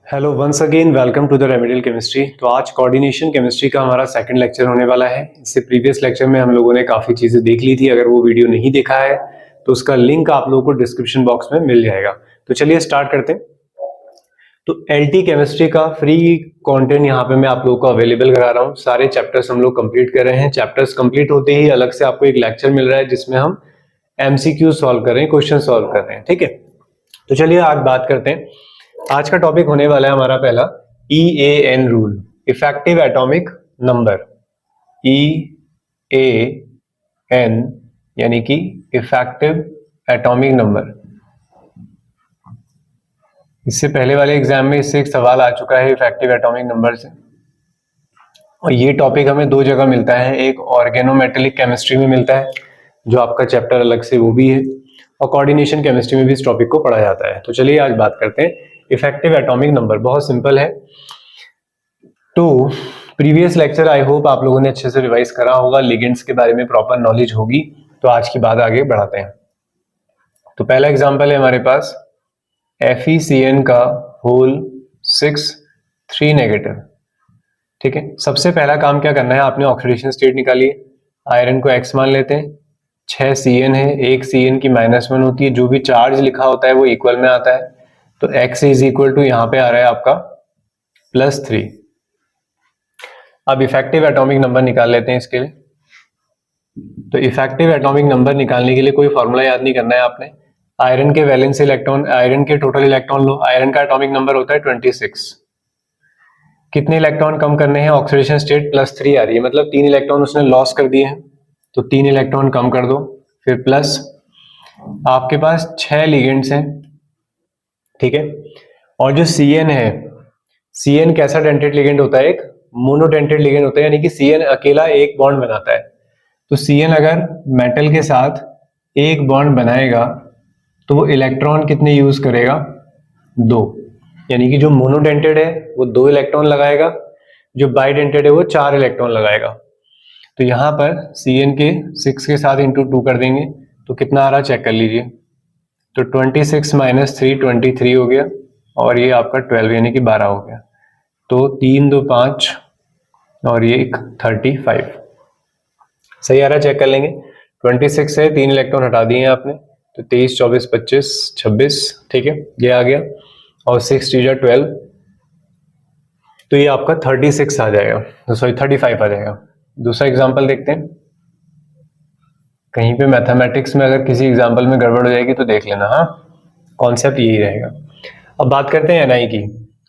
Hello once again welcome to the remedial chemistry. तो आज coordination chemistry का हमारा सेकंड लेक्चर होने वाला है। इससे प्रीवियस लेक्चर में हम लोगों ने काफ़ी चीज़ें देख ली थी। अगर वो वीडियो नहीं देखा है तो उसका लिंक आप लोगों को डिस्क्रिप्शन बॉक्स में मिल जाएगा। तो चलिए स्टार्ट करते हैं। तो एलटी केमिस्ट्री का फ्री कंटेंट यहाँ पे मैं आप लोगों को अवेलेबल करा रहा हूँ। सारे चैप्टर्स हम लोग कंप्लीट कर रहे हैं। चैप्टर्स कंप्लीट होते ही अलग से आपको एक लेक्चर मिल रहा है जिसमें हम एमसीक्यू सॉल्व कर रहे हैं, क्वेश्चन सॉल्व कर रहे हैं। ठीक है, तो चलिए आज बात करते हैं। आज का टॉपिक होने वाला है हमारा पहला EAN rule, effective atomic number. EAN यानी कि इफेक्टिव एटॉमिक नंबर। इससे पहले वाले एग्जाम में इससे एक सवाल आ चुका है इफेक्टिव एटॉमिक नंबर से, और ये टॉपिक हमें दो जगह मिलता है। एक ऑर्गेनोमेटेलिक केमिस्ट्री में मिलता है, जो आपका चैप्टर अलग से वो भी है, और कोऑर्डिनेशन केमिस्ट्री में भी इस टॉपिक को पढ़ा जाता है। तो चलिए आज बात करते हैं इफेक्टिव एटॉमिक नंबर। बहुत सिंपल है। तो प्रीवियस लेक्चर आई होप आप लोगों ने अच्छे से रिवाइज करा होगा, लिगेंड्स के बारे में प्रॉपर नॉलेज होगी। तो आज की बात आगे बढ़ाते हैं। तो पहला एग्जांपल है हमारे पास FeCN का होल 6 3 नेगेटिव। ठीक है, सबसे पहला काम क्या करना है, आपने ऑक्सीडेशन स्टेट निकाली। आयरन को X मान लेते हैं, 6 CN है, एक CN की -1 होती है। जो भी चार्ज लिखा होता है वो इक्वल में आता है। तो X इज इक्वल टू यहाँ पे आ रहा है आपका +3। अब इफेक्टिव एटॉमिक नंबर निकाल लेते हैं इसके लिए। तो इफेक्टिव एटॉमिक नंबर निकालने के लिए कोई फॉर्मूला याद नहीं करना है आपने। आयरन के वैलेंस इलेक्ट्रॉन, आयरन के टोटल इलेक्ट्रॉन लो। आयरन का एटॉमिक नंबर होता है 26। कितने इलेक्ट्रॉन कम करने हैं, ऑक्सीडेशन स्टेट +3 आ रही है, मतलब 3 इलेक्ट्रॉन उसने लॉस कर दिए हैं। तो 3 इलेक्ट्रॉन कम कर दो, फिर प्लस। आपके पास 6 लिगेंड्स हैं। ठीक है, और जो CN है, CN कैसा डेंटेड लिगेंड होता है, एक मोनोडेंटेड लिगेंड होता है, यानी कि CN अकेला एक बॉन्ड बनाता है। तो CN अगर मेटल के साथ एक बॉन्ड बनाएगा तो वो इलेक्ट्रॉन कितने यूज करेगा, 2। यानी कि जो मोनोडेंटेड है वो 2 इलेक्ट्रॉन लगाएगा, जो बाइडेंटेड है वो 4 इलेक्ट्रॉन लगाएगा। तो यहाँ पर CN के 6 के साथ इंटू 2 कर देंगे तो कितना आ रहा चेक कर लीजिए। तो 26 - 3 23 हो गया, और ये आपका 12 यानी कि 12 हो गया। तो 3 2 5 और ये 35 सही आ रहा है, चेक कर लेंगे। 26 से 3 इलेक्ट्रॉन हटा दिए हैं आपने, तो 23 24 25 26। ठीक है, ये आ गया, और 6 3 12, तो ये आपका 36 आ जाएगा, तो सॉरी 35 आ जाएगा। दूसरा एग्जांपल देखते हैं। कहीं पे मैथमेटिक्स में अगर किसी एग्जांपल में गड़बड़ हो जाएगी तो देख लेना, हाँ, कॉन्सेप्ट यही रहेगा। अब बात करते हैं Ni की।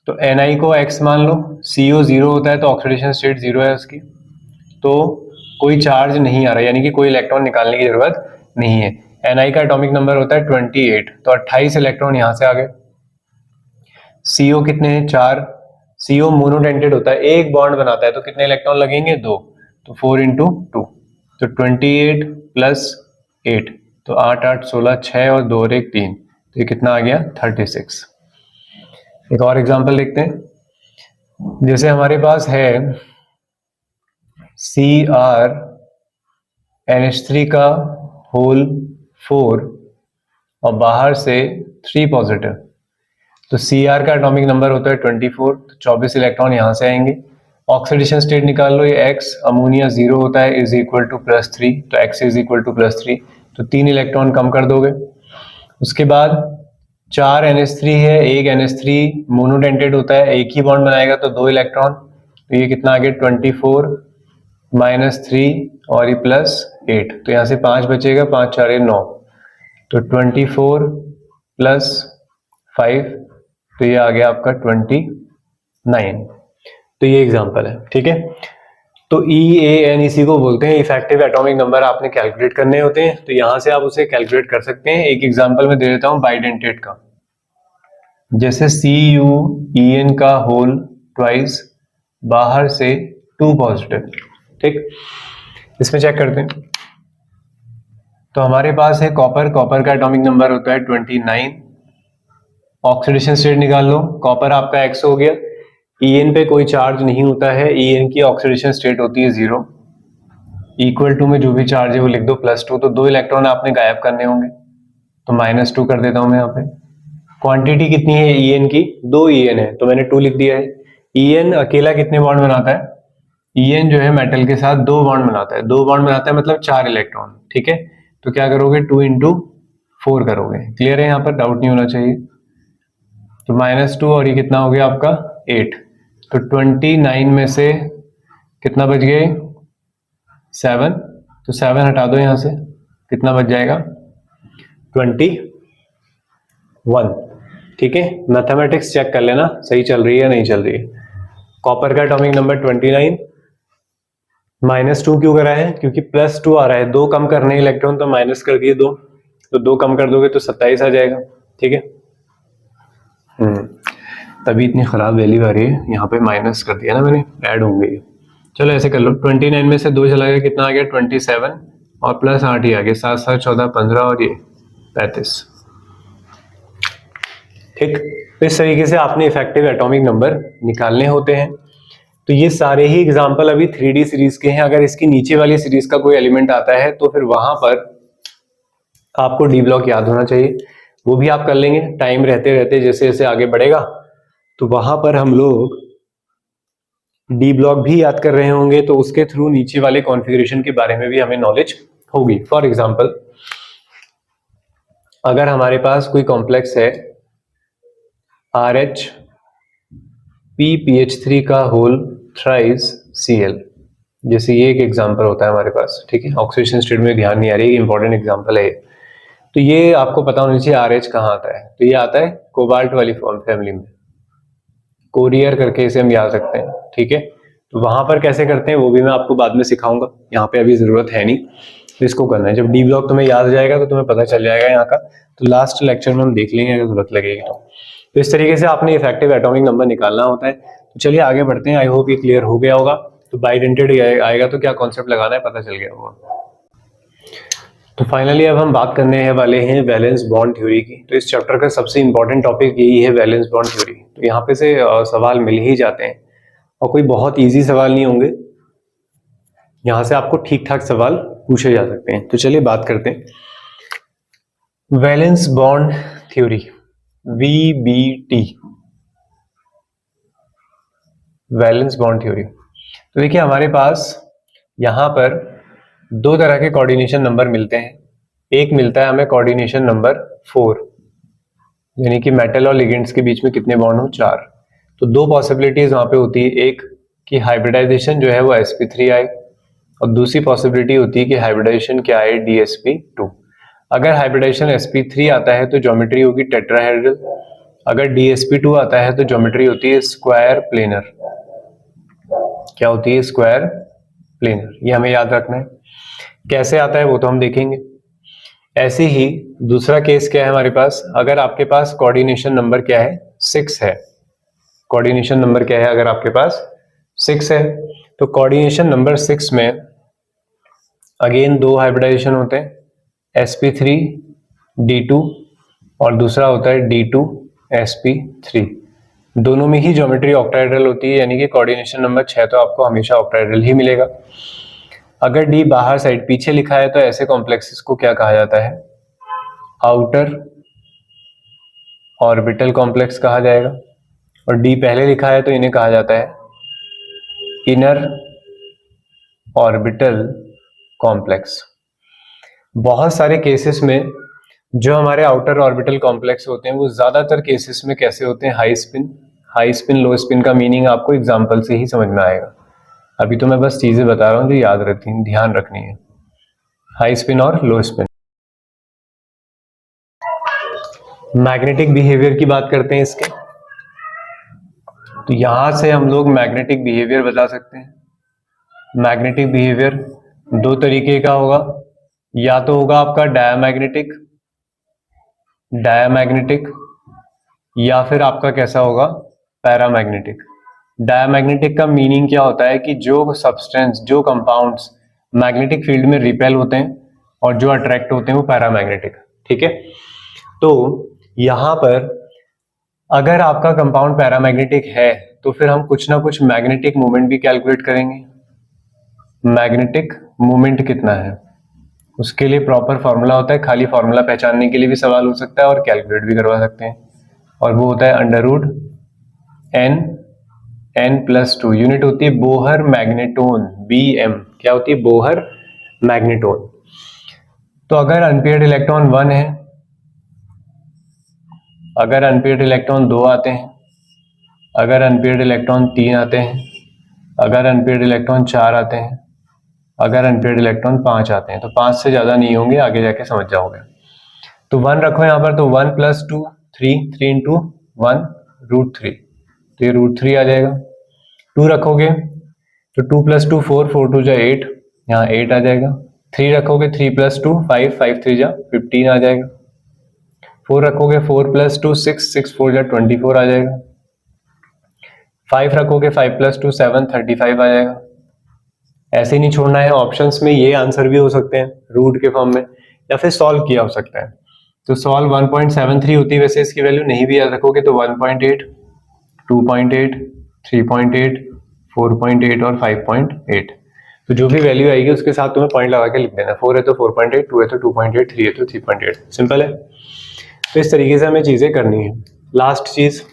तो Ni को X मान लो, CO 0 होता है तो ऑक्सीडेशन स्टेट 0 है उसकी, तो कोई चार्ज नहीं आ रहा, यानी कि कोई इलेक्ट्रॉन निकालने की जरूरत नहीं है। Ni का एटॉमिक नंबर होता है 28, तो 28 इलेक्ट्रॉन यहां से आ गए। CO कितने हैं, 4। CO मोनोडेंटेड होता है, एक बॉन्ड बनाता है, तो कितने इलेक्ट्रॉन लगेंगे, 2। तो 4 × 2, तो 28 + 8, तो 8 8 16, 6 और 2 और 1 3, तो ये कितना आ गया, 36। एक और एग्जांपल देखते हैं। जैसे हमारे पास है CrNH3 का होल 4 और बाहर से 3 पॉजिटिव। तो Cr का एटॉमिक नंबर होता है 24, तो 24 इलेक्ट्रॉन यहां से आएंगे। ऑक्सीडेशन स्टेट निकाल लो, ये X अमोनिया 0 होता है, इज इक्वल टू +3, तो X इज इक्वल टू +3, तो 3 इलेक्ट्रॉन कम कर दोगे। उसके बाद 4 NH3 है, एक NH3 मोनोडेंटेड होता है, एक ही बॉन्ड बनाएगा, तो 2 इलेक्ट्रॉन, तो ये कितना आ गया, 24 - 3 और ये +8, तो यहाँ से 5 बचेगा, 5 4 9, तो 24 + 5, तो ये आ गया आपका 29। तो ये एग्जांपल है। ठीक है, तो EAN इसी को बोलते हैं इफेक्टिव एटॉमिक नंबर। आपने कैलकुलेट करने होते हैं, तो यहां से आप उसे कैलकुलेट कर सकते हैं। एक एग्जांपल में दे देता हूं बाइडेंटेड का। जैसे CuEN का होल ट्वाइस, बाहर से 2 पॉजिटिव। ठीक, इसमें चेक करते हैं। तो हमारे पास है कॉपर का एटॉमिक नंबर होता है 29। ऑक्सीडेशन स्टेट निकाल लो, कॉपर आपका X हो गया। EN पे कोई चार्ज नहीं होता है, EN की ऑक्सीडेशन स्टेट होती है 0। इक्वल टू में जो भी चार्ज है वो लिख दो +2, तो 2 इलेक्ट्रॉन आपने गायब करने होंगे, तो -2 कर देता हूं मैं यहाँ पे। क्वांटिटी कितनी है En की? 2 En है तो मैंने 2 लिख दिया है। En अकेला कितने बॉन्ड बनाता है? En जो है मेटल के साथ 2 बॉन्ड बनाता है। 2 बॉन्ड बनाता है मतलब 4 इलेक्ट्रॉन, ठीक है। तो क्या करोगे, 2 इंटू 4 करोगे। क्लियर है, यहाँ पर डाउट नहीं होना चाहिए। तो -2 और ये कितना हो गया आपका 8। तो 29 में से कितना बच गए? 7। तो 7 हटा दो यहाँ से, कितना बच जाएगा? 21। ठीक है, मैथमेटिक्स चेक कर लेना सही चल रही है या नहीं चल रही है। कॉपर का एटॉमिक नंबर 29। -2 क्यों करा है? क्योंकि +2 आ रहा है, 2 कम करने इलेक्ट्रॉन तो माइनस कर दिए 2, तो 2 कम कर दोगे तो 27 आ जाएगा। ठीक है, तभी इतनी खराब वैल्यू आ रही है। यहाँ पे माइनस कर दिया ना मैंने, ऐड होंगे। चलो ऐसे कर लो, 29 में से 2 चला गया, कितना आ गया? 27 और प्लस 8 ही आ गया, 7 7 14 15 और ये 35। ठीक, तो इस तरीके से आपने इफेक्टिव एटॉमिक नंबर निकालने होते हैं। तो ये सारे ही एग्जाम्पल अभी 3D सीरीज के हैं। अगर इसकी नीचे वाली सीरीज का कोई एलिमेंट आता है तो फिर वहां पर आपको डी ब्लॉक याद होना चाहिए, वो भी आप कर लेंगे टाइम रहते रहते, जैसे जैसे आगे बढ़ेगा तो वहां पर हम लोग डी ब्लॉक भी याद कर रहे होंगे, तो उसके थ्रू नीचे वाले कॉन्फ़िगरेशन के बारे में भी हमें नॉलेज होगी। फॉर एग्जांपल, अगर हमारे पास कोई कॉम्प्लेक्स है RH PPH3 का होल थ्राइस Cl, जैसे ये एक एग्जांपल होता है हमारे पास। ठीक है, ऑक्सीडेशन स्टेट में ध्यान नहीं आ रही, इंपॉर्टेंट एग्जांपल है। तो ये आपको पता होना चाहिए RH कहाँ आता है। तो ये आता है कोबाल्ट वाली फैमिली में, कोरियर करके इसे हम याद रखते हैं। ठीक है, तो वहां पर कैसे करते हैं वो भी मैं आपको बाद में सिखाऊंगा, यहाँ पे अभी जरूरत है नहीं। तो इसको करना है, जब डी ब्लॉक तुम्हें याद आ जाएगा तो तुम्हें पता चल जाएगा यहाँ का, तो लास्ट लेक्चर में हम देख लेंगे अगर जरूरत लगेगी तो इस तरीके से आपने इफेक्टिव एटॉमिक नंबर निकालना होता है। तो चलिए आगे बढ़ते हैं, आई होप ये क्लियर हो गया होगा। तो बाइडेंटेड आएगा तो क्या कॉन्सेप्ट लगाना है पता चल गया होगा। तो फाइनली अब हम बात करने हैं वाले हैं वैलेंस बॉन्ड थ्योरी की। तो इस चैप्टर का सबसे इंपॉर्टेंट टॉपिक यही है, वैलेंस बॉन्ड थ्योरी। तो यहाँ पे से सवाल मिल ही जाते हैं और कोई बहुत इजी सवाल नहीं होंगे, यहाँ से आपको ठीक ठाक सवाल पूछे जा सकते हैं। तो चलिए बात करते हैं valence bond theory, VBT, valence bond theory. तो देखिए हमारे पास यहाँ पर 2 तरह के कोऑर्डिनेशन नंबर मिलते हैं। एक मिलता है हमें कोऑर्डिनेशन नंबर 4, यानी कि मेटल और लिगेंड्स के बीच में कितने बॉन्ड हो? 4। तो 2 पॉसिबिलिटीज वहां पे होती है, एक कि हाइब्रिडाइजेशन जो है वो sp3 आए, और दूसरी पॉसिबिलिटी होती है कि हाइब्रिडाइजेशन क्या आए? dsp2। अगर हाइब्रिडाइजेशन sp3 आता है तो ज्योमेट्री होगी टेट्राहेड्रल, अगर dsp2 आता है तो ज्योमेट्री होती है स्क्वायर प्लेनर। क्या होती है? Square planar. ये हमें याद रखना है। कैसे आता है वो तो हम देखेंगे। ऐसे ही दूसरा केस क्या है हमारे पास, अगर आपके पास कोऑर्डिनेशन नंबर क्या है? 6 है। कोऑर्डिनेशन नंबर क्या है अगर आपके पास 6 है? तो कोऑर्डिनेशन नंबर 6 में अगेन 2 हाइब्रिडाइजेशन होते हैं, sp3d2 और दूसरा होता है d2sp3। दोनों में ही ज्योमेट्री ऑक्टाहेड्रल होती है, यानी कि कोऑर्डिनेशन नंबर 6 तो आपको हमेशा ऑक्टाहेड्रल ही मिलेगा। अगर डी बाहर साइड पीछे लिखा है तो ऐसे कॉम्प्लेक्सेस को क्या कहा जाता है? आउटर ऑर्बिटल कॉम्प्लेक्स कहा जाएगा। और डी पहले लिखा है तो इन्हें कहा जाता है इनर ऑर्बिटल कॉम्प्लेक्स। बहुत सारे केसेस में जो हमारे आउटर ऑर्बिटल कॉम्प्लेक्स होते हैं वो ज्यादातर केसेस में कैसे होते हैं? High spin. हाई स्पिन लो स्पिन का मीनिंग आपको एग्जांपल से ही समझ में आएगा। अभी तो मैं बस चीजें बता रहा हूँ जो याद रखनी, ध्यान रखनी है। हाई स्पिन और लो स्पिन। मैग्नेटिक बिहेवियर की बात करते हैं इसके, तो यहां से हम लोग मैग्नेटिक बिहेवियर बता सकते हैं। मैग्नेटिक बिहेवियर 2 तरीके का होगा, या तो होगा आपका डायामैग्नेटिक, या फिर आपका कैसा होगा? पैरामैग्नेटिक। डायामैग्नेटिक का मीनिंग क्या होता है कि जो सब्सटेंस, जो कंपाउंड्स मैग्नेटिक फील्ड में रिपेल होते हैं और जो अट्रैक्ट होते हैं वो पैरामैग्नेटिक। ठीक है, तो यहां पर अगर आपका कंपाउंड पैरामैग्नेटिक है तो फिर हम कुछ ना कुछ मैग्नेटिक मोमेंट भी कैलकुलेट करेंगे। मैग्नेटिक मोमेंट कितना है उसके लिए प्रॉपर फॉर्मूला होता है, खाली फॉर्मूला पहचानने के लिए भी सवाल हो सकता है और कैलकुलेट भी करवा सकते हैं। और वो होता है अंडर रूट n+2। यूनिट होती है बोहर मैग्नेटोन, BM। क्या होती है? Bohr magneton. तो अगर अनपेयर्ड इलेक्ट्रॉन 1 है, अगर अनपेयर्ड इलेक्ट्रॉन 2 आते हैं, अगर अनपेयर्ड इलेक्ट्रॉन 3 आते हैं, अगर अनपेयर्ड इलेक्ट्रॉन 4 आते हैं, अगर अनपेयर्ड इलेक्ट्रॉन 5 आते हैं, तो 5 से ज्यादा नहीं होंगे, आगे जाके समझ जाओगे। तो 1 रखो यहाँ पर, तो 1+2 3, 3 इंटू 1 √3, तो ये √3 आ जाएगा। 2 रखोगे तो 2+2 4, 4 2 जा 8, यहाँ 8 आ जाएगा। 3 रखोगे 3+2 5, 5 3 जा 15 आ जाएगा। 4 रखोगे 4+2 6, 6 4 जा 24 आ जाएगा। 5 रखोगे 5+2 7, 35 आ जाएगा। ऐसे नहीं छोड़ना है, ऑप्शंस में ये आंसर भी हो सकते हैं रूट के फॉर्म में, या फिर सॉल्व किया हो सकता है। तो सॉल्व 1.73 होती है वैसे इसकी वैल्यू, नहीं भी याद रखोगे तो 1.8, 2.8, 3.8, 4.8 और 5.8। तो जो भी वैल्यू आएगी उसके साथ तुम्हें पॉइंट लगा के लिख देना। 4 है तो 4.8, 2 है तो 2.8, 3 है तो 3.8। सिंपल है। तो इस तरीके से हमें चीजें करनी है। लास्ट चीज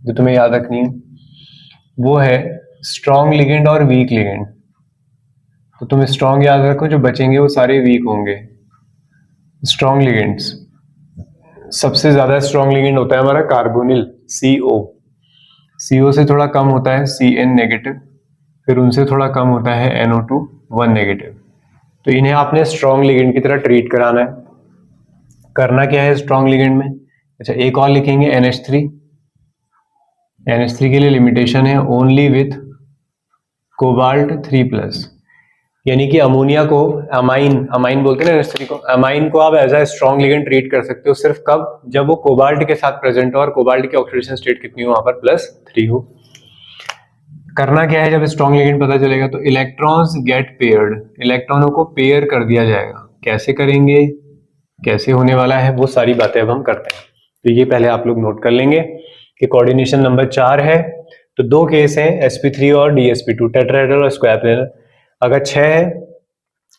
जो तुम्हें याद रखनी है वो है स्ट्रॉन्ग लिगेंड और वीक लिगेंड। तो तुम स्ट्रॉन्ग याद रखो, जो बचेंगे वो सारे वीक होंगे। स्ट्रॉन्ग लिगेंड्स, सबसे ज्यादा स्ट्रॉन्ग लिगेंड होता है हमारा कार्बोनिल CO। CO से थोड़ा कम होता है CN नेगेटिव, फिर उनसे थोड़ा कम होता है NO2 1 नेगेटिव। तो इन्हें आपने स्ट्रॉन्ग लिगेंड की तरह ट्रीट कराना है। करना क्या है स्ट्रॉन्ग लिगेंड में? अच्छा, एक और लिखेंगे NH3। NH3 के लिए लिमिटेशन है ओनली विथ कोबाल्ट 3+, यानी कि अमोनिया को अमाइन बोलते हैं ना NH3 को, अमाइन को आप as a strong ligand treat कर सकते हो सिर्फ कब? जब वो कोबाल्ट के साथ प्रेजेंट हो और कोबाल्ट की ऑक्सीडेशन स्टेट कितनी हो वहां पर +3 हो। करना क्या है जब स्ट्रॉन्ग लिगेंड पता चलेगा? तो इलेक्ट्रॉन्स गेट पेयर्ड, इलेक्ट्रॉनों को पेयर कर दिया जाएगा। कैसे करेंगे, कैसे होने वाला है, वो सारी बातें अब हम करते हैं। तो ये पहले आप लोग नोट कर लेंगे कि कोऑर्डिनेशन नंबर 4 है तो 2 केस हैं sp3 और dsp2, टेट्राहेड्रल और स्क्वायर प्लेनर। अगर 6 है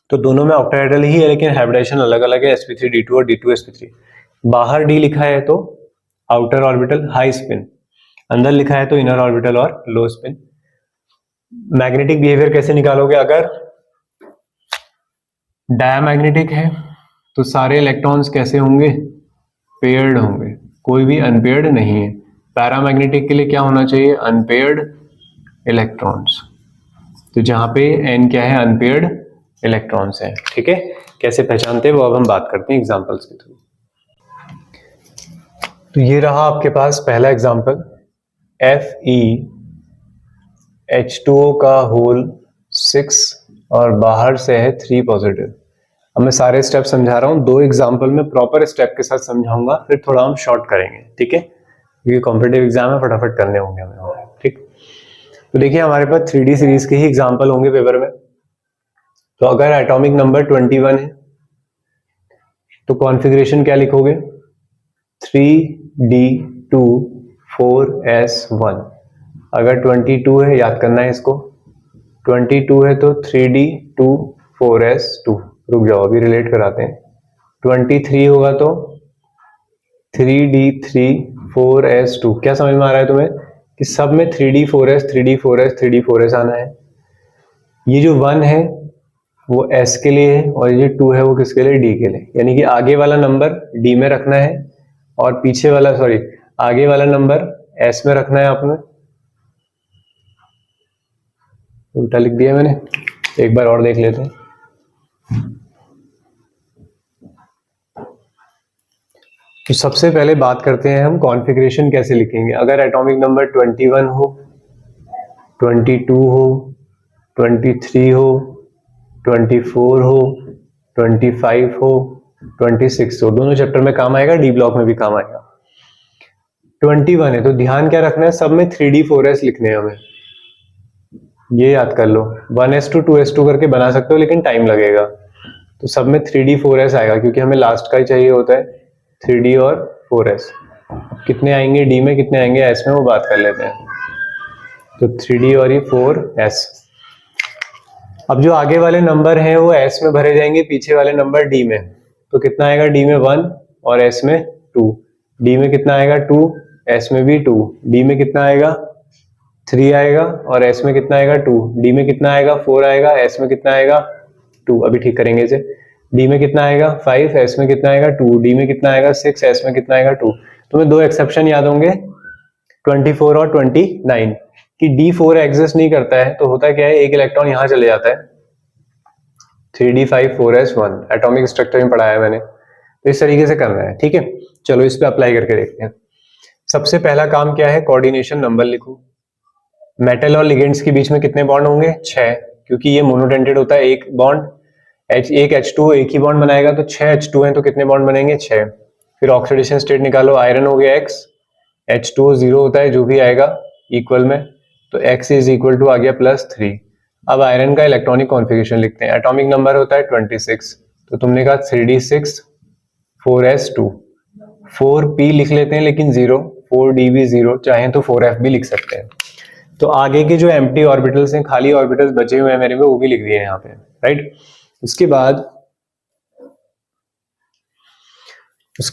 तो दोनों में ऑक्टाहेड्रल ही है लेकिन हाइब्रिडाइजेशन अलग अलग है, sp3d2 और d2sp3। बाहर d लिखा है तो आउटर ऑर्बिटल हाई स्पिन, अंदर लिखा है तो इनर ऑर्बिटल और लो स्पिन। मैग्नेटिक बिहेवियर कैसे निकालोगे? अगर डायमैग्नेटिक है तो सारे इलेक्ट्रॉन्स कैसे होंगे? पेयर्ड होंगे, कोई भी अनपेयर्ड नहीं है। पैरामैग्नेटिक के लिए क्या होना चाहिए? Unpaired electrons. तो जहां पे n क्या है? अनपेयर्ड इलेक्ट्रॉन्स है। ठीक है, कैसे पहचानते हैं वो अब हम बात करते हैं एग्जांपल्स के थ्रू। तो ये रहा आपके पास पहला एग्जांपल, FeH2O का होल 6 और बाहर से है 3 पॉजिटिव। अब मैं सारे स्टेप समझा रहा हूँ, 2 एग्जांपल में प्रॉपर स्टेप के साथ समझाऊंगा, फिर थोड़ा हम शॉर्ट करेंगे। ठीक है, क्योंकि कॉम्पिटिटिव एग्जाम है, फटाफट करने होंगे हमें। ठीक, तो देखिए हमारे पास 3D सीरीज के ही एग्जांपल होंगे पेपर में। तो अगर एटॉमिक नंबर 21 है तो कॉन्फ़िगरेशन क्या लिखोगे? 3D2 4S1। अगर 22 है, याद करना है इसको, 22 है तो 3D2 4S2। रुक जाओ, अभी रिलेट कराते हैं। 23 होगा तो 3D3 4S2। क्या समझ में आ रहा है तुम्हें कि सब में 3D 4S 3D 4S 3D 4S आना है। ये जो 1 है वो S के लिए है और ये 2 है वो किसके लिए? D के लिए। यानी कि आगे वाला नंबर D में रखना है और पीछे वाला आगे वाला नंबर S में रखना है आपने। उल्टा लिख दिया मैंने, एक बार और देख लेते हैं। तो सबसे पहले बात करते हैं हम कॉन्फ़िगरेशन कैसे लिखेंगे। अगर एटॉमिक नंबर 21 हो, 22 हो, 23 हो, 24 हो, 25 हो, 26 हो, दोनों चैप्टर में काम आएगा, डी ब्लॉक में भी काम आएगा। 21 है तो ध्यान क्या रखना है? सब में 3D 4S लिखने हैं हमें, ये याद कर लो। 1s2 2s2 करके बना सकते हो लेकिन टाइम लगेगा। तो सब में 3D 4S आएगा क्योंकि हमें लास्ट का ही चाहिए होता है 3D और 4S। कितने आएंगे D में, कितने आएंगे S में, वो बात कर लेते हैं। तो 3D और ये 4S। अब जो आगे वाले नंबर हैं वो S में भरे जाएंगे, पीछे वाले नंबर D में। तो कितना आएगा? D में 1 और S में 2। डी में कितना आएगा 2, एस में भी 2, डी में कितना आएगा 3 आएगा और एस में कितना आएगा 2, डी में कितना आएगा 4 आएगा, एस में कितना आएगा 2। अभी ठीक करेंगे इसे। डी में कितना आएगा 5, एस में कितना आएगा 2, डी में कितना आएगा 6, एस में कितना आएगा 2। तुम्हें दो एक्सेप्शन याद होंगे 24 और 29 कि D4 एग्जिस्ट नहीं करता है, तो होता क्या है एक इलेक्ट्रॉन यहां चले जाता है 3d5 4s1 एटॉमिक स्ट्रक्चर में पढ़ाया है मैंने, तो इस तरीके से करना है। ठीक है, चलो इस पे अप्लाई करके देखते हैं। सबसे पहला काम क्या है, कोऑर्डिनेशन नंबर लिखो। मेटल और लिगेंड्स के बीच में कितने बॉन्ड होंगे 6, क्योंकि ये मोनोडेंटेड होता है। एक बॉन्ड एक H2 एक ही बॉन्ड बनाएगा, तो 6 H2 हैं तो कितने बॉन्ड बनेंगे 6। फिर ऑक्सीडेशन स्टेट निकालो, आयरन हो गया X, H2O 0 होता है जो भी आएगा इक्वल में, तो X इज इक्वल टू आ गया +3। अब आयरन का इलेक्ट्रॉनिक कॉन्फ़िगरेशन लिखते हैं। एटॉमिक नंबर होता है 26, तो तुमने कहा 3d6 4s2, 4p लिख लेते हैं लेकिन 0, 4d भी 0, चाहें तो 4f भी लिख सकते हैं। तो आगे के जो एम्प्टी ऑर्बिटल्स हैं, खाली ऑर्बिटल्स बचे हुए हैं मेरे में, वो भी लिख दिए यहाँ पे, राइट। उसके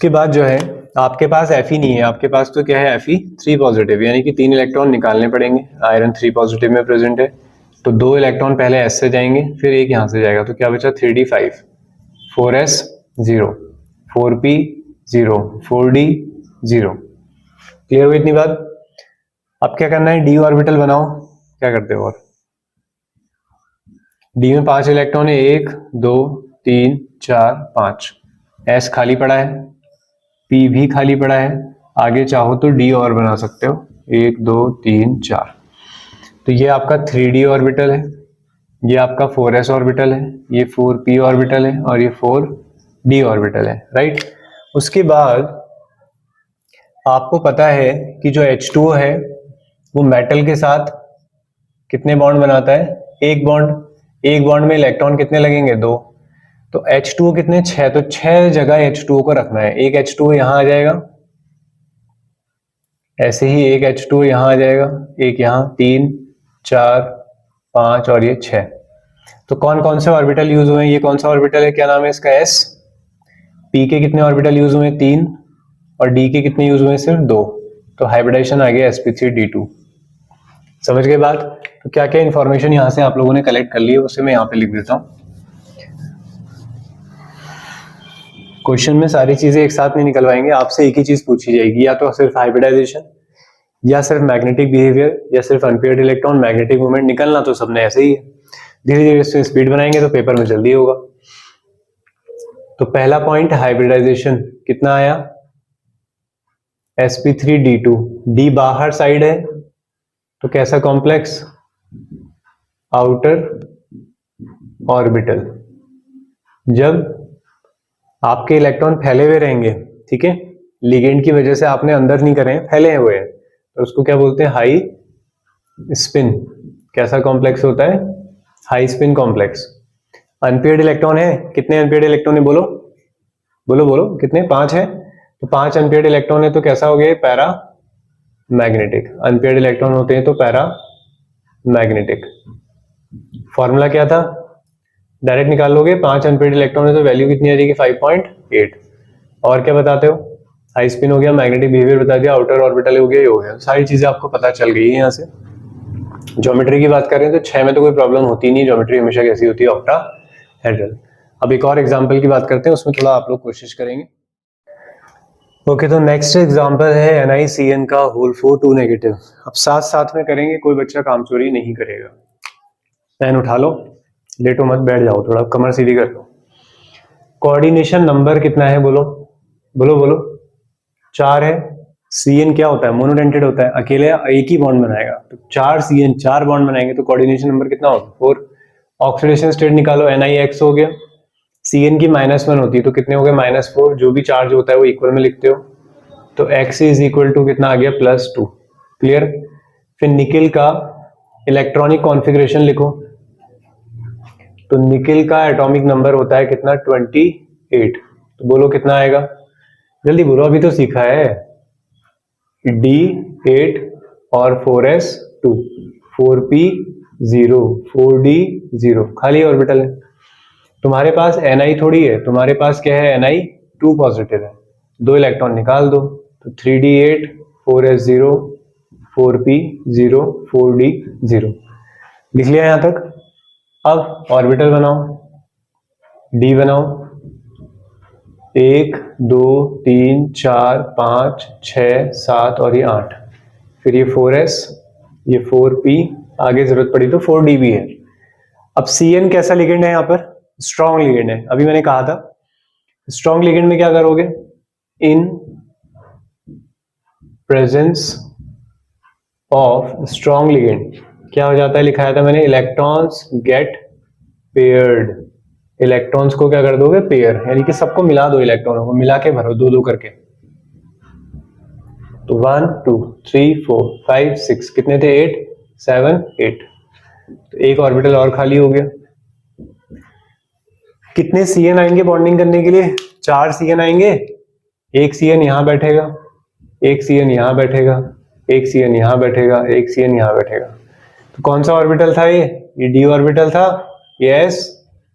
बाद जो है आपके पास Fe नहीं है, आपके पास तो क्या है Fe3 पॉजिटिव, यानी कि 3 इलेक्ट्रॉन निकालने पड़ेंगे। आयरन 3 पॉजिटिव में प्रेजेंट है, तो 2 इलेक्ट्रॉन पहले S से जाएंगे, फिर एक यहां से जाएगा, तो क्या बचा 3d5 4s 0 4p 0 4d 0। Clear हुई इतनी बात। अब क्या करना है, d ऑर्बिटल बनाओ। क्या करते हो, और d में 5 इलेक्ट्रॉन है, 1 2 3 4 5, S खाली पड़ा है, P भी खाली पड़ा है। आगे चाहो तो D और बना सकते हो, 1 2 3 4। तो ये आपका 3d ऑर्बिटल है, ये आपका 4s ऑर्बिटल है, ये 4p ऑर्बिटल है और ये 4d ऑर्बिटल है, राइट। उसके बाद आपको पता है कि जो H2O है वो मेटल के साथ कितने बॉन्ड बनाता है, एक बॉन्ड में इलेक्ट्रॉन कितने लगेंगे 2, तो H2O कितने 6, तो 6 जगह H2O को रखना है। एक H2O यहां आ जाएगा, ऐसे ही एक H2O यहां आ जाएगा, एक यहां, 3 4 5 और ये 6। तो कौन कौन से ऑर्बिटल यूज हुए हैं, ये कौन सा ऑर्बिटल है, क्या नाम है इसका S। P के कितने ऑर्बिटल यूज हुए हैं 3, और D के कितने यूज हुए हैं सिर्फ 2, तो हाइब्रिडाइजेशन आ गया sp3d2। समझ गए बात। तो क्या क्या इंफॉर्मेशन यहां से आप लोगों ने कलेक्ट कर ली है उसे मैं यहाँ पे लिख देता हूँ। क्वेश्चन में सारी चीजें एक साथ नहीं निकलवाएंगे, आपसे एक ही चीज पूछी जाएगी, या तो सिर्फ हाइब्रिडाइजेशन, या सिर्फ मैग्नेटिक बिहेवियर, या सिर्फ अनपेयर्ड इलेक्ट्रॉन, मैग्नेटिक मूवमेंट। निकलना तो सबने ऐसे ही है, धीरे धीरे इससे स्पीड बनाएंगे तो पेपर में जल्दी होगा। तो पहला पॉइंट हाइब्रिडाइजेशन कितना आया, sp3d2, D बाहर साइड है तो कैसा कॉम्प्लेक्स, आउटर ऑर्बिटल। जब आपके इलेक्ट्रॉन फैले हुए रहेंगे, ठीक है, लिगेंड की वजह से आपने अंदर नहीं करे हैं, फैले हुए हैं, तो उसको क्या बोलते हैं, हाई स्पिन। कैसा कॉम्प्लेक्स होता है, high spin complex. Unpaired electron है, कितने अनपेयर्ड इलेक्ट्रॉन है, बोलो बोलो बोलो कितने, 5 है, तो 5 अनपेयर्ड इलेक्ट्रॉन है तो कैसा हो गया, पैरा मैग्नेटिक। अनपेयर्ड इलेक्ट्रॉन होते हैं तो पैरा मैग्नेटिक। फॉर्मूला क्या था, डायरेक्ट निकाल लोगे, 5 अनपेयर्ड इलेक्ट्रॉन है तो वैल्यू कितनी आ जाएगी 5.8। और क्या बताते हो, हाई स्पिन हो गया, मैग्नेटिक बिहेवियर बता दिया, आउटर ऑर्बिटल हो गया, ये हो गया। सारी चीजें आपको पता चल गई है। यहाँ से ज्योमेट्री की बात करें तो 6 में तो कोई प्रॉब्लम होती नहीं, ज्योमेट्री हमेशा कैसी होती है, ऑक्टाहेड्रल। अब एक और एग्जाम्पल की बात करते हैं, उसमें थोड़ा आप लोग कोशिश करेंगे। ओके, तो नेक्स्ट एग्जाम्पल है NiCN का होल 4 2 नेगेटिव। अब साथ साथ में करेंगे, कोई बच्चा काम चोरी नहीं करेगा। पेन उठा लो, लेटो मत, बैठ जाओ, थोड़ा कमर सीधी कर लो। कोऑर्डिनेशन नंबर कितना है, बोलो बोलो बोलो, 4 है। CN क्या होता है, मोनोडेंटेड होता है, अकेले एक ही बॉन्ड बनाएगा, तो 4 CN 4 बॉन्ड बनाएंगे तो कोऑर्डिनेशन नंबर कितना होगा 4। ऑक्सीडेशन स्टेट निकालो, NiX हो गया, CN की -1 होती है तो कितने हो गए -4, जो भी चार्ज होता है वो इक्वल में लिखते हो, तो X इज इक्वल टू कितना आ गया +2। क्लियर। फिर निकिल का इलेक्ट्रॉनिक कॉन्फ़िगरेशन लिखो, तो निकिल का एटॉमिक नंबर होता है कितना 28, तो बोलो कितना आएगा, जल्दी बोलो, अभी तो सीखा है। D8 और 4s2, 4p 0 4d 0, खाली ऑर्बिटल है। तुम्हारे पास Ni थोड़ी है, तुम्हारे पास क्या है, Ni 2 पॉजिटिव है, 2 इलेक्ट्रॉन निकाल दो, तो 3d8, 4s0, 4p0, 4d0 लिख लिया यहां तक। अब ऑर्बिटल बनाओ, d बनाओ, 1 2 3 4 5 6 7 और ये 8, फिर ये 4s, ये 4p, आगे जरूरत पड़ी तो 4d भी है। अब Cn कैसा लिगेंड है यहाँ पर? स्ट्रॉन्ग लिगेंड है। अभी मैंने कहा था स्ट्रॉन्ग लिगेंड में क्या करोगे? In presence of strong ligand क्या हो जाता है? लिखाया था मैंने, इलेक्ट्रॉन्स गेट पेयर्ड। इलेक्ट्रॉन्स को क्या कर दोगे? पेयर, यानी कि सबको मिला दो, इलेक्ट्रॉनों को मिला के भरो दो दो करके। तो 1 2 3 4 5 6 कितने थे? 8 7 8। तो एक ऑर्बिटल और खाली हो गया। कितने Cn आएंगे बॉन्डिंग करने के लिए? 4 Cn आएंगे। एक Cn यहां बैठेगा, एक Cn यहां बैठेगा, एक Cn यहां बैठेगा, एक Cn यहां बैठेगा। तो कौन सा ऑर्बिटल था ये? d ऑर्बिटल था, ये s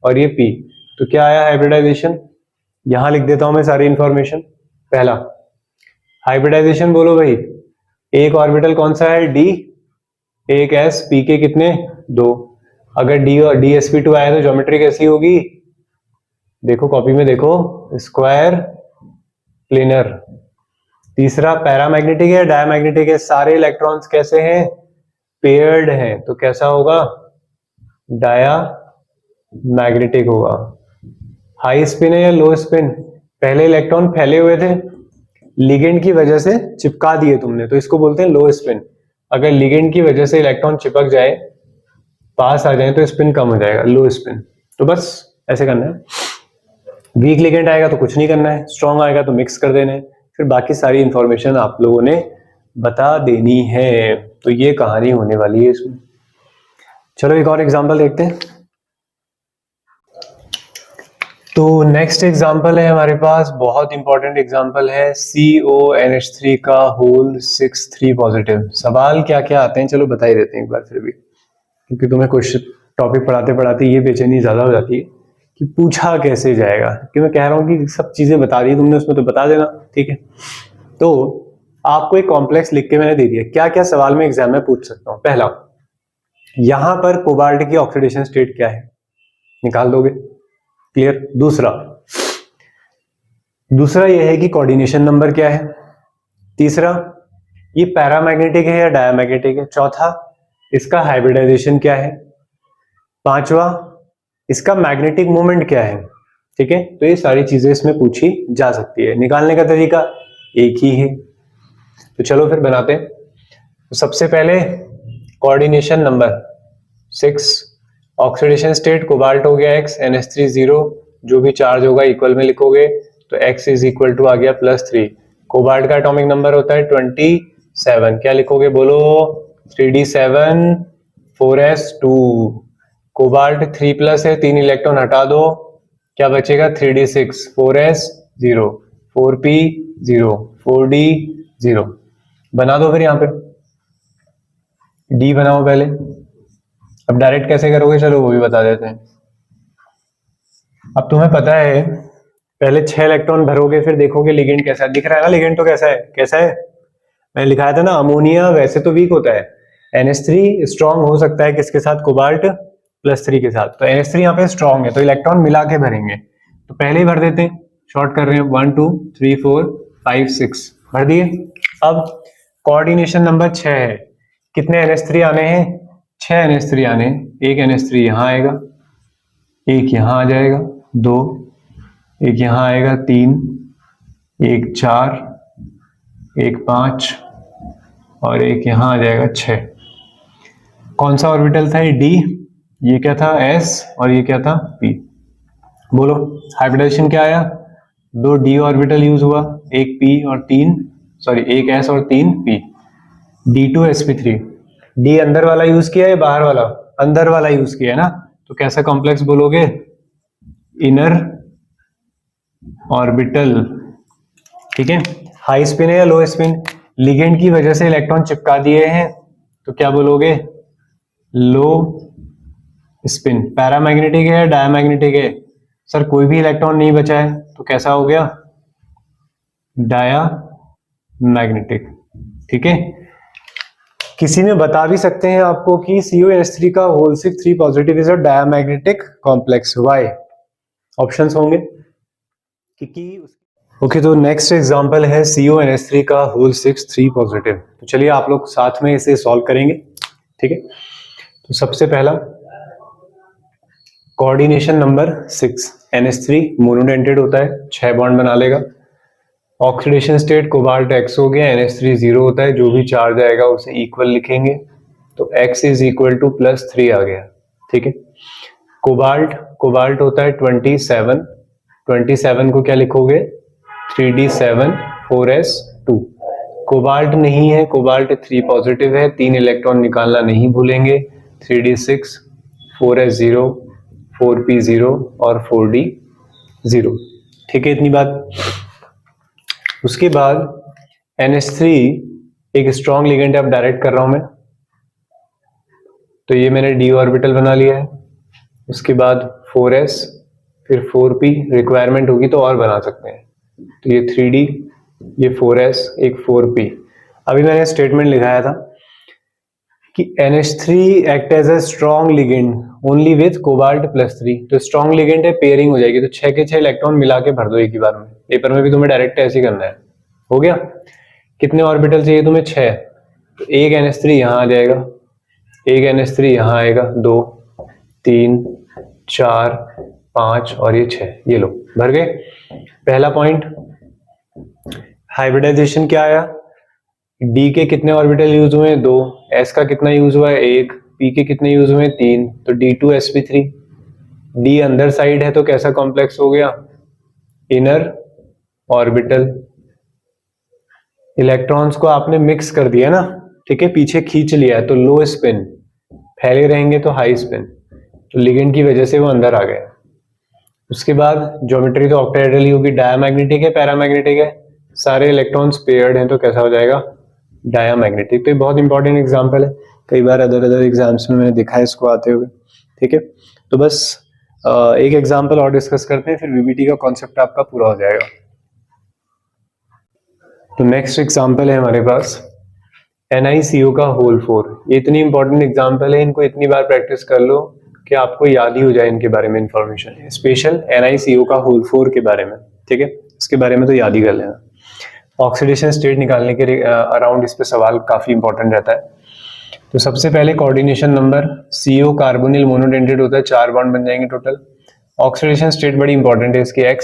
और ये p। तो क्या आया? हाइब्रिडाइजेशन। यहां लिख देता हूं मैं सारी इंफॉर्मेशन। पहला हाइब्रिडाइजेशन बोलो भाई। एक ऑर्बिटल कौन सा है? d, एक s, p के कितने? 2। अगर d और dsp2 आया तो ज्योमेट्री कैसी होगी? देखो कॉपी में देखो, स्क्वायर प्लेनर। तीसरा पैरामैग्नेटिक है, डायमैग्नेटिक है, सारे इलेक्ट्रॉन्स कैसे हैं? पेयर्ड हैं। तो कैसा होगा? डाया मैग्नेटिक होगा। हाई स्पिन है या लो स्पिन? पहले इलेक्ट्रॉन फैले हुए थे, लिगेंड की वजह से चिपका दिए तुमने, तो इसको बोलते हैं लो स्पिन। अगर लिगेंड की वजह से इलेक्ट्रॉन चिपक जाए, पास आ जाए, तो स्पिन कम हो जाएगा, लो स्पिन। तो बस ऐसे करना है। वीक लिगेंड आएगा तो कुछ नहीं करना है, स्ट्रॉन्ग आएगा तो मिक्स कर देना है, फिर बाकी सारी इंफॉर्मेशन आप लोगों ने बता देनी है। तो ये कहानी होने वाली है इसमें। चलो एक और एग्जांपल देखते हैं। तो नेक्स्ट एग्जांपल है हमारे पास, बहुत इंपॉर्टेंट एग्जांपल है, CONH3 का होल 6 पॉजिटिव। सवाल क्या क्या आते हैं चलो बता ही देते हैं एक बार फिर भी, क्योंकि तुम्हें क्वेश्चन टॉपिक पढ़ाते पढ़ाते ये बेचैनी ज्यादा हो जाती है कि पूछा कैसे जाएगा। कि मैं कह रहा हूँ कि सब चीजें बता दी तुमने, उसमें तो बता देना, ठीक है। तो आपको एक कॉम्प्लेक्स लिख के मैंने दे दिया, क्या क्या सवाल में एग्जाम में पूछ सकता हूँ। पहला, यहां पर कोबाल्ट की ऑक्सीडेशन स्टेट क्या है? निकाल दोगे, क्लियर। दूसरा यह है कि कोऑर्डिनेशन नंबर क्या है। तीसरा, ये पैरामैग्नेटिक है या डायमैग्नेटिक है। चौथा, इसका हाइब्रिडाइजेशन क्या है। पांचवा, इसका मैग्नेटिक मोमेंट क्या है। ठीक है, तो ये सारी चीजें इसमें पूछी जा सकती है। निकालने का तरीका एक ही है, तो चलो फिर बनाते हैं। तो सबसे पहले coordination number 6, oxidation state cobalt हो गया x, NH3 0, जो भी चार्ज होगा इक्वल में लिखोगे, तो x इज इक्वल टू आ गया +3। कोबाल्ट का एटॉमिक नंबर होता है 27, क्या लिखोगे बोलो? 3d7 4s2। कोबाल्ट 3+ है, 3 इलेक्ट्रॉन हटा दो, क्या बचेगा? 3d6 4s0 4p0 4d0। बना दो फिर यहां पे, d बनाओ पहले। अब डायरेक्ट कैसे करोगे चलो वो भी बता देते हैं। अब तुम्हें पता है, पहले 6 इलेक्ट्रॉन भरोगे, फिर देखोगे लिगेंड कैसा है। दिख रहा है ना लिगेंड तो कैसा है? कैसा है मैंने लिखाया था ना, अमोनिया वैसे तो वीक होता है, NH3 स्ट्रॉन्ग हो सकता है किसके साथ? कोबाल्ट +3 के साथ। तो NH3 यहाँ पे स्ट्रॉन्ग है, तो इलेक्ट्रॉन मिला के भरेंगे। तो पहले ही भर देते हैं, शॉर्ट कर रहे हैं, 1 2 3 4 5 6 भर दिए। अब कोऑर्डिनेशन नंबर 6 है, कितने NH3 आने हैं? 6 NH3 आने हैं। एक NH3 यहाँ आएगा, एक यहाँ आ जाएगा 2, एक यहाँ आएगा 3, एक 4, एक 5 और एक यहाँ आ जाएगा 6। कौन सा ऑर्बिटल था ये? D, ये क्या था? S और ये क्या था? P। बोलो हाइब्रिडाइजेशन क्या आया? 2 D ऑर्बिटल यूज हुआ, एक P और 3, सॉरी एक S और 3 P। D2sp3। D अंदर वाला यूज किया है बाहर वाला? अंदर वाला यूज किया है ना, तो कैसा कॉम्प्लेक्स बोलोगे? Inner orbital. ठीक है, हाई स्पिन है या लो स्पिन? लिगेंड की वजह से इलेक्ट्रॉन चिपका दिए हैं, तो क्या बोलोगे? लो स्पिन। पैरामैग्नेटिक है या डायमैग्नेटिक है? सर कोई भी इलेक्ट्रॉन नहीं बचा है, तो कैसा हो गया? Diamagnetic. ठीक है, किसी में बता भी सकते हैं आपको कि CuNH3 का whole 3 positive is a diamagnetic complex, why? Options होंगे कि ओके, तो नेक्स्ट एग्जांपल है CuNH3 का होल 3 पॉजिटिव। तो चलिए आप लोग साथ में इसे सॉल्व करेंगे। ठीक है, तो सबसे पहला कोऑर्डिनेशन नंबर 6, NH3 मोनोडेंटेड होता है, 6 बॉन्ड बना लेगा। ऑक्सीडेशन स्टेट कोबाल्ट X हो गया, NH3 0 होता है, जो भी चार्ज आएगा उसे इक्वल लिखेंगे, तो X इज इक्वल टू +3 आ गया। ठीक है, कोबाल्ट होता है 27 को क्या लिखोगे? 3d7 4s2। कोबाल्ट नहीं है, कोबाल्ट 3 पॉजिटिव है, 3 इलेक्ट्रॉन निकालना नहीं भूलेंगे, 3d6 4s0 4p0 और 4d0। ठीक है, इतनी बात। उसके बाद NH3 एक स्ट्रॉन्ग लिगेंड अब डायरेक्ट कर रहा हूं मैं, तो ये मैंने d ऑर्बिटल बना लिया है। उसके बाद 4s फिर 4p, रिक्वायरमेंट होगी तो और बना सकते हैं, तो ये 3d, ये 4s, एक 4p। अभी मैंने स्टेटमेंट लिखाया था कि NH3 act as a strong ligand only with cobalt +3। तो स्ट्रॉन्ग लिगेंड है, पेयरिंग हो जाएगी, तो 6 के 6 इलेक्ट्रॉन मिला के भर दो एक ही बार में। पेपर में भी तुम्हें डायरेक्ट ऐसे ही करना है। हो गया? कितने ऑर्बिटल चाहिए तुम्हें? 6। तो एक NH3 यहाँ आ जाएगा, एक NH3 यहाँ आएगा, 2 3 4 5 और ये 6, ये लो भर गए। पहला पॉइंट, हाइब्रिडाइजेशन क्या आया? D के कितने ऑर्बिटल यूज हुए हैं? 2। S का कितना यूज हुआ है? 1। P के कितने यूज हुए हैं? 3। तो D2sp3। D अंदर साइड है तो कैसा कॉम्प्लेक्स हो गया? Inner orbital. इलेक्ट्रॉन्स को आपने मिक्स कर दिया ना, ठीक है, पीछे खींच लिया है, तो लो स्पिन, फैले रहेंगे तो हाई स्पिन, तो लिगेंड की वजह से वो अंदर आ गया। उसके बाद ज्योमेट्री तो ऑक्टाहेड्रल ही होगी। डायमैग्नेटिक है, पैरामैग्नेटिक है? सारे इलेक्ट्रॉन्स पेयर्ड हैं तो कैसा हो जाएगा? डायमैग्नेटिक। तो ये बहुत इंपॉर्टेंट एग्जांपल है, कई बार अदर एग्जाम्स में मैंने देखा है इसको आते हुए। ठीक है, तो बस एक एग्जांपल और डिस्कस करते हैं, फिर VBT का कॉन्सेप्ट आपका पूरा हो जाएगा। तो नेक्स्ट एग्जांपल है हमारे पास NiCO का होल 4। ये इतनी इंपॉर्टेंट एग्जांपल है, इनको इतनी बार प्रैक्टिस कर लो कि आपको याद ही हो जाए इनके बारे में इंफॉर्मेशन, स्पेशल NiCO का होल 4 के बारे में। ठीक है, इसके बारे में तो याद ही कर लेना। ऑक्सीडेशन स्टेट निकालने के अराउंड इस पे सवाल काफी इंपॉर्टेंट रहता है। तो सबसे पहले coordination number, CO carbonyl monodentate होता है, 4 बॉन्ड बन जाएंगे टोटल। ऑक्सीडेशन स्टेट बड़ी इंपॉर्टेंट है इसकी, X,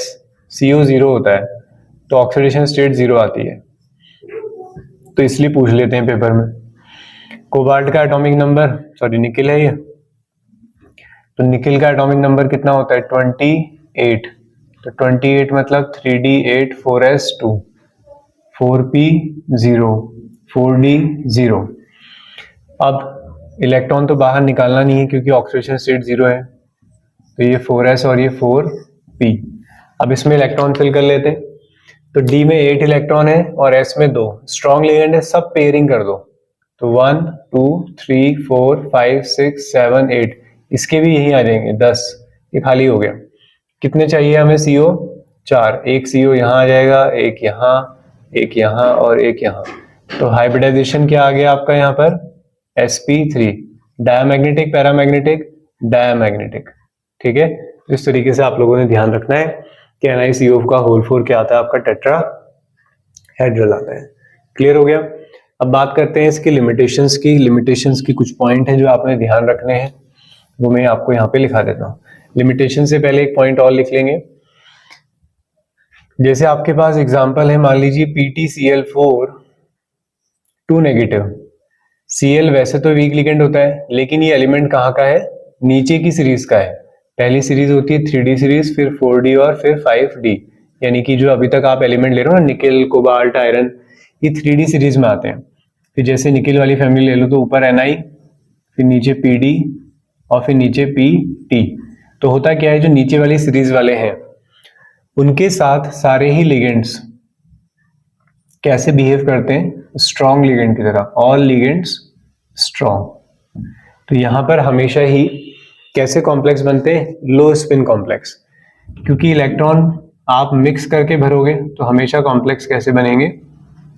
CO 0 होता है तो ऑक्सीडेशन स्टेट 0 आती है, तो इसलिए पूछ लेते हैं पेपर में। कोबाल्ट का एटॉमिक नंबर, सॉरी निकिल है ये, तो निकिल का एटॉमिक नंबर कितना होता है? 28। तो 28 मतलब 3d8 4s2 4p0 4d0। अब इलेक्ट्रॉन तो बाहर निकालना नहीं है क्योंकि ऑक्सीडेशन स्टेट 0 है, तो ये 4s और ये 4p। अब इसमें इलेक्ट्रॉन फिल कर लेते हैं, तो D में 8 इलेक्ट्रॉन है और S में 2। स्ट्रॉन्ग लिगेंड है, सब पेयरिंग कर दो, तो 1 2 3 4 5 6 7 8, इसके भी यही आ जाएंगे 10, ये खाली हो गया। कितने चाहिए हमें? CO 4, एक CO यहाँ आ जाएगा, एक यहाँ, एक यहाँ और एक यहाँ। तो हाइब्रिडाइजेशन क्या आ गया आपका यहाँ पर? sp3। Diamagnetic, paramagnetic? डायमैग्नेटिक। ठीक है, इस तरीके से आप लोगों ने ध्यान रखना है कि NiCO का होल 4 क्या आता है? आपका टेट्राहेड्रल आता है। क्लियर हो गया? अब बात करते हैं इसकी लिमिटेशंस की। लिमिटेशंस की कुछ पॉइंट हैं जो आपने ध्यान रखने हैं, वो मैं आपको यहाँ पे लिखा देता हूँ। लिमिटेशन से पहले एक पॉइंट और लिख लेंगे। जैसे आपके पास एग्जांपल है, मान लीजिए PtCl4 2 नेगेटिव। Cl वैसे तो वीक लिगेंड होता है, लेकिन ये एलिमेंट कहाँ का है? नीचे की सीरीज का है। पहली सीरीज होती है 3D सीरीज, फिर 4D और फिर 5D, यानी कि जो अभी तक आप एलिमेंट ले रहे हो ना, निकेल, कोबाल्ट, आयरन, ये 3D सीरीज में आते हैं। फिर जैसे निकेल वाली फैमिली ले लो तो ऊपर Ni, फिर नीचे Pd और फिर नीचे Pt। तो होता क्या है, जो नीचे वाली सीरीज वाले हैं उनके साथ सारे ही लिगेंड्स कैसे बिहेव करते हैं? स्ट्रॉन्ग लिगेंड की तरह, ऑल लिगेंड्स स्ट्रॉन्ग। तो यहां पर हमेशा ही कैसे कॉम्प्लेक्स बनते हैं? लो स्पिन कॉम्प्लेक्स, क्योंकि इलेक्ट्रॉन आप मिक्स करके भरोगे तो हमेशा कॉम्प्लेक्स कैसे बनेंगे?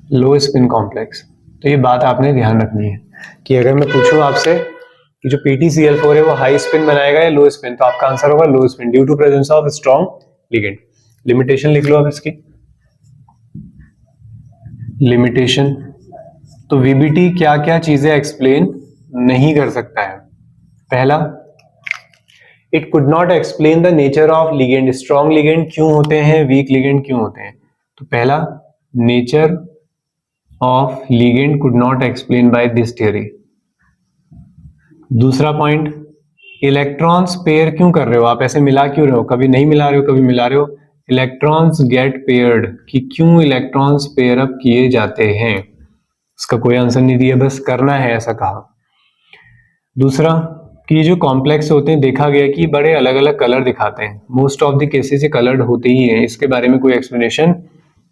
लो स्पिन कॉम्प्लेक्स। तो ये बात आपने ध्यान रखनी है कि अगर मैं पूछूं आपसे कि जो PtCl4 है वो हाई स्पिन बनाएगा या लो स्पिन, तो आपका आंसर होगा low spin due to presence of strong ligand. Limitation लिख लो आप इसकी। लिमिटेशन, तो VBT क्या क्या चीजें एक्सप्लेन नहीं कर सकता है? पहला, it could not explain the nature of ligand. Strong ligand क्यों होते हैं, वीक लिगेंड क्यों होते हैं? तो पहला, nature of ligand could not explain by this theory. दूसरा पॉइंट, इलेक्ट्रॉन्स पेयर क्यों कर रहे हो आप, ऐसे मिला क्यों रहे हो, कभी नहीं मिला रहे हो कभी मिला रहे हो, इलेक्ट्रॉन्स गेट पेयर्ड, कि क्यों इलेक्ट्रॉन्स पेयर अप किए जाते हैं? इसका कोई आंसर नहीं दिया, बस करना है ऐसा कहा। दूसरा, कि जो कॉम्प्लेक्स होते हैं देखा गया कि बड़े अलग अलग कलर दिखाते हैं, मोस्ट ऑफ द केसेस ये कलर्ड होते ही हैं, इसके बारे में कोई एक्सप्लेनेशन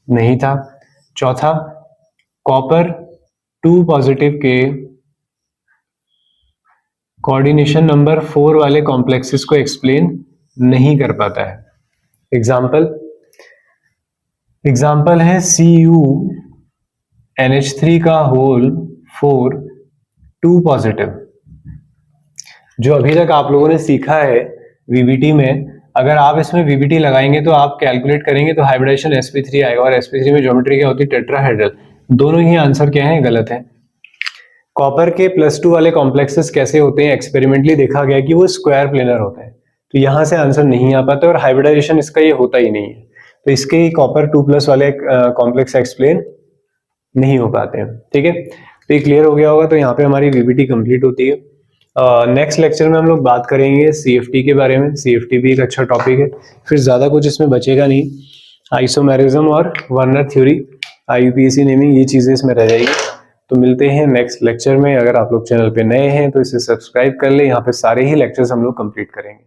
नहीं था। चौथा, कॉपर 2 पॉजिटिव के कोऑर्डिनेशन नंबर 4 वाले कॉम्प्लेक्सेस को एक्सप्लेन नहीं कर पाता है। एग्जाम्पल है CuNH3 का होल 4 2 पॉजिटिव। जो अभी तक आप लोगों ने सीखा है VBT में, अगर आप इसमें VBT लगाएंगे तो आप कैलकुलेट करेंगे तो हाइब्रिडेशन sp3 आएगा, और sp3 में ज्योमेट्री क्या होती है, टेट्राहेड्रल। दोनों ही आंसर क्या है, गलत है। कॉपर के +2 वाले कॉम्प्लेक्सेस कैसे होते हैं, एक्सपेरिमेंटली देखा गया कि वो स्क्वायर प्लेनर होते हैं, तो यहां से आंसर नहीं आ पाता, और हाइब्रिडाइजेशन इसका ये होता ही नहीं है, तो इसके कॉपर 2+ वाले कॉम्प्लेक्स एक्सप्लेन नहीं हो पाते हैं। ठीक है, तो ये क्लियर हो गया होगा। तो यहाँ पे हमारी VBT कंप्लीट होती है। नेक्स्ट लेक्चर में हम लोग बात करेंगे CFT के बारे में। CFT भी एक अच्छा टॉपिक है, फिर ज्यादा कुछ इसमें बचेगा नहीं। आइसोमेरिज्म और वर्नर थ्योरी, IUPAC नेमिंग, ये चीजें इसमें रह जाएगी। तो मिलते हैं नेक्स्ट लेक्चर में। अगर आप लोग चैनल पे नए हैं तो इसे सब्सक्राइब कर ले, यहाँ पे सारे ही लेक्चर्स हम लोग कंप्लीट करेंगे।